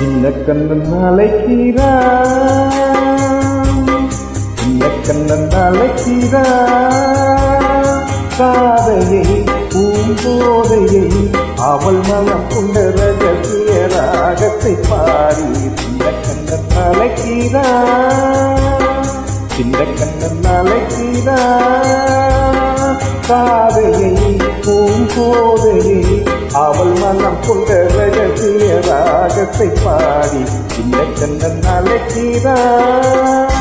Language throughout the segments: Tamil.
சின்ன கண்ணன் அழைக்கிறான், சின்ன கண்ணன் அழைக்கிறான். காதையை பூங்கோதையை அவள் மனம் கொண்ட ரகசிய ராகத்தை பாடி சின்ன கண்ணன் அழைக்கிறான், சின்ன கண்ணன் அழைக்கிறான். காதையை பூங்கோதையை அவள் மனம் கொண்ட ரகசிய ராகத்தை பாடி சின்ன கண்ணன் அழைக்கிறான்.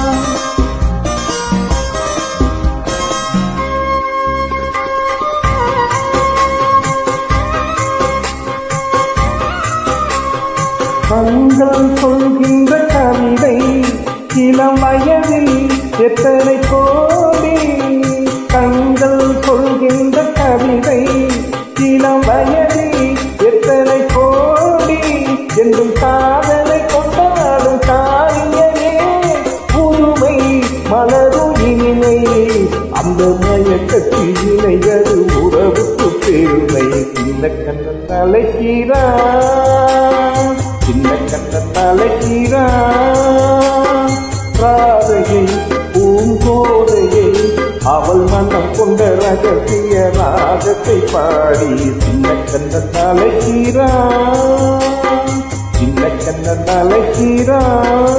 கண்கள் சொல்கின்ற கவிதை இளம் வயதில் எத்தனை கோடி. கண்கள் சொல்கின்ற கவிதை இளம் வயதில் எத்தனை கோடி. என்றும் காதலை கொண்டாடும் காரியமே புதுமை மலரும் இனிமை. அந்த மயக்கத்தில் இணையது உறவுக்கு பெருமை. சின்ன கண்ணன் அழைக்கிறான், சின்ன கண்ணன் அழைக்கிறான். ராதையை பூங்கோதையை அவள் மனம் கொண்ட ரகசிய ராகத்தை பாடி சின்ன கண்ணன் அழைக்கிறான், சின்ன கண்ணன் அழைக்கிறான்.